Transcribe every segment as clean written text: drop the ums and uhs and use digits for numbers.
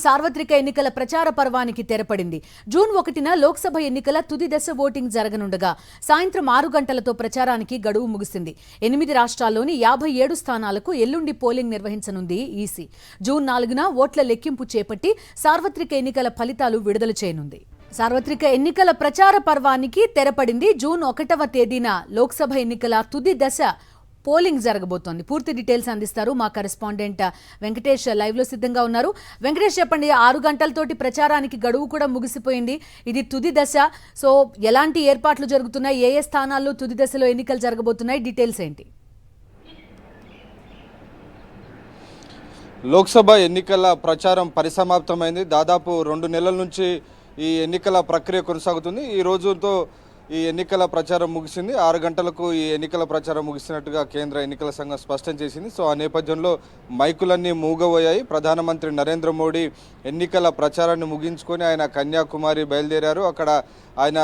సార్వత్రిక ఎన్నికల ప్రచార పర్వానికి తెరపడింది. జూన్ 1న లోక్సభ ఎన్నికల తుది దశ ఓటింగ్ జరగనుండగా సాయంత్రం 6 గంటలతో ప్రచారానికి గడువు ముగిసింది. 8 రాష్ట్రాల్లోని 57 స్థానాలకు ఎల్లుండి పోలింగ్ నిర్వహించనుంది ఈసీ. జూన్ 4న ఓట్ల లెక్కింపు చేపట్టి సార్వత్రిక ఎన్నికల ఫలితాలు విడుదల చేయనుంది. సార్వత్రిక ఎన్నికల ప్రచార పర్వానికి తెరపడింది. జూన్ 1వ తేదీన లోక్సభ ఎన్నికల తుది దశ పోలింగ్ జరగబోతోంది. పూర్తి డీటెయిల్స్ అందిస్తారు మా కరెస్పాండెంట్ వెంకటేష్. లైవ్ లో సిద్ధంగా ఉన్నారు. వెంకటేష్, చెప్పండి. 6 గంటలతోటి ప్రచారానికి గడువు కూడా ముగిసిపోయింది. ఇది తుది దశ. సో ఎలాంటి ఏర్పాట్లు జరుగుతున్నాయి? ఏ స్థానాల్లో తుది దశలో ఎన్నికలు జరగబోతున్నాయి? డీటెయిల్స్ ఏంటి? లోక్సభ ఎన్నికల ప్రచారం పరిసమాప్తమైంది. దాదాపు 2 నెలల నుంచి ఈ ఎన్నికల ప్రక్రియ కొనసాగుతుంది. ఈ రోజుతో ఈ ఎన్నికల ప్రచారం ముగిసింది. 6 గంటలకు ఈ ఎన్నికల ప్రచారం ముగిసినట్టుగా కేంద్ర ఎన్నికల సంఘం స్పష్టం చేసింది. సో ఆ నేపథ్యంలో మైకులన్నీ మూగబోయాయి. ప్రధానమంత్రి నరేంద్ర మోడీ ఎన్నికల ప్రచారాన్ని ముగించుకొని ఆయన కన్యాకుమారి బయలుదేరారు. అక్కడ ఆయన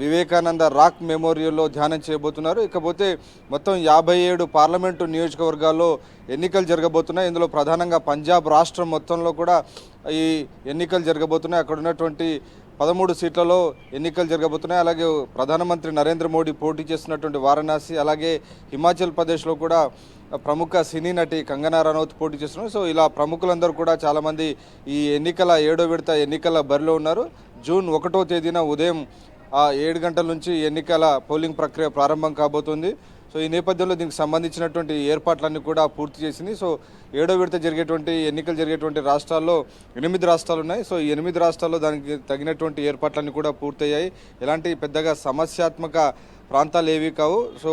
వివేకానంద రాక్ మెమోరియల్లో ధ్యానం చేయబోతున్నారు. ఇకపోతే మొత్తం 57 పార్లమెంటు నియోజకవర్గాల్లో ఎన్నికలు జరగబోతున్నాయి. ఇందులో ప్రధానంగా పంజాబ్ రాష్ట్రం మొత్తంలో కూడా ఈ ఎన్నికలు జరగబోతున్నాయి. అక్కడ ఉన్నటువంటి 13 సీట్లలో ఎన్నికలు జరగబోతున్నాయి. అలాగే ప్రధానమంత్రి నరేంద్ర మోడీ పోటీ చేస్తున్నటువంటి వారణాసి, అలాగే హిమాచల్ ప్రదేశ్లో కూడా ప్రముఖ సినీ నటి కంగనా రనౌత్ పోటీ చేస్తున్నారు. సో ఇలా ప్రముఖులందరూ కూడా చాలామంది ఈ ఎన్నికల 7వ విడత ఎన్నికల బరిలో ఉన్నారు. జూన్ 1వ తేదీన ఉదయం 7 గంటల నుంచి ఎన్నికల పోలింగ్ ప్రక్రియ ప్రారంభం కాబోతుంది. సో ఈ నేపథ్యంలో దీనికి సంబంధించినటువంటి ఏర్పాట్లన్నీ కూడా పూర్తి చేసింది. సో 7వ విడత ఎన్నికలు జరిగేటువంటి రాష్ట్రాల్లో 8 రాష్ట్రాలు ఉన్నాయి. సో ఈ 8 రాష్ట్రాల్లో దానికి తగినటువంటి ఏర్పాట్లన్నీ కూడా పూర్తయ్యాయి. ఎలాంటి పెద్దగా సమస్యాత్మక ప్రాంతాలు ఏవి కావు. సో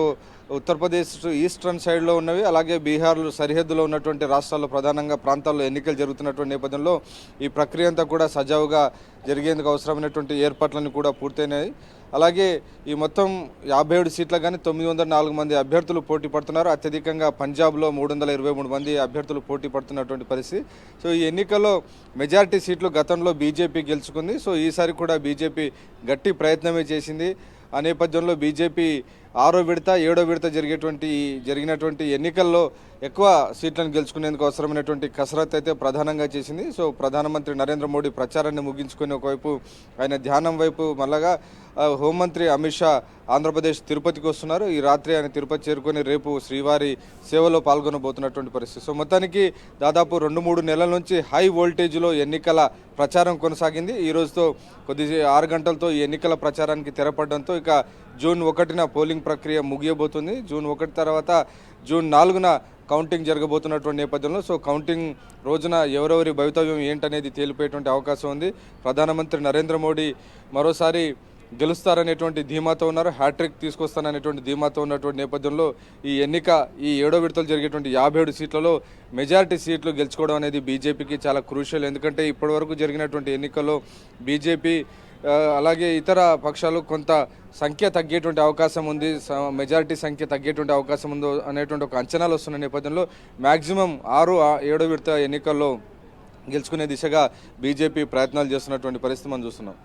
ఉత్తరప్రదేశ్ ఈస్టర్న్ సైడ్లో ఉన్నవి, అలాగే బీహార్ సరిహద్దులో ఉన్నటువంటి రాష్ట్రాల్లో ప్రధానంగా ప్రాంతాల్లో ఎన్నికలు జరుగుతున్నటువంటి నేపథ్యంలో ఈ ప్రక్రియ అంతా కూడా సజావుగా జరిగేందుకు అవసరమైనటువంటి ఏర్పాట్లన్నీ కూడా పూర్తయినాయి. అలాగే ఈ మొత్తం 57 సీట్ల కానీ 904 మంది అభ్యర్థులు పోటీ పడుతున్నారు. అత్యధికంగా పంజాబ్లో 323 మంది అభ్యర్థులు పోటీ పడుతున్నటువంటి పరిస్థితి. సో ఈ ఎన్నికల్లో మెజారిటీ సీట్లు గతంలో బీజేపీ గెలుచుకుంది. సో ఈసారి కూడా బీజేపీ గట్టి ప్రయత్నమే చేసింది. ఆ నేపథ్యంలో బీజేపీ 6వ విడత 7వ విడత జరిగినటువంటి ఎన్నికల్లో ఎక్కువ సీట్లను గెలుచుకునేందుకు అవసరమైనటువంటి కసరత్తు అయితే ప్రధానంగా చేసింది. సో ప్రధానమంత్రి నరేంద్ర మోడీ ప్రచారాన్ని ముగించుకుని ఒకవైపు ఆయన ధ్యానం వైపు మళ్ళగా హోంమంత్రి అమిత్ షా ఆంధ్రప్రదేశ్ తిరుపతికి వస్తున్నారు. ఈ రాత్రి ఆయన తిరుపతి చేరుకొని రేపు శ్రీవారి సేవలో పాల్గొనబోతున్నటువంటి పరిస్థితి. సో మొత్తానికి దాదాపు 2-3 నెలల నుంచి హై వోల్టేజ్లో ఎన్నికల ప్రచారం కొనసాగింది. ఈ రోజుతో 6 గంటలతో ఈ ఎన్నికల ప్రచారానికి తెరపడడంతో ఇక జూన్ 1న పోలింగ్ ప్రక్రియ ముగియబోతుంది. జూన్ 1 తర్వాత జూన్ 4న కౌంటింగ్ జరగబోతున్నటువంటి నేపథ్యంలో సో కౌంటింగ్ రోజున ఎవరెవరి భవితవ్యం ఏంటనేది తేలిపోయేటువంటి అవకాశం ఉంది. ప్రధానమంత్రి నరేంద్ర మోడీ మరోసారి గెలుస్తారనేటువంటి ధీమాతో ఉన్నారు. హ్యాట్రిక్ తీసుకొస్తాననేటువంటి ధీమాతో ఉన్నటువంటి నేపథ్యంలో ఈ 7వ విడతలు జరిగేటువంటి 57 సీట్లలో మెజారిటీ సీట్లు గెలుచుకోవడం అనేది బీజేపీకి చాలా క్రూషియల్. ఎందుకంటే ఇప్పటివరకు జరిగినటువంటి ఎన్నికల్లో బీజేపీ అలాగే ఇతర పక్షాలు కొంత సంఖ్య తగ్గేటువంటి అవకాశం ఉంది, మెజారిటీ సంఖ్య తగ్గేటువంటి అవకాశం ఉందో అనేటువంటి ఒక అంచనాలు వస్తున్న నేపథ్యంలో మ్యాక్సిమం 6-7వ విడత ఎన్నికల్లో గెలుచుకునే దిశగా బీజేపీ ప్రయత్నాలు చేస్తున్నటువంటి పరిస్థితి మనం చూస్తున్నాం.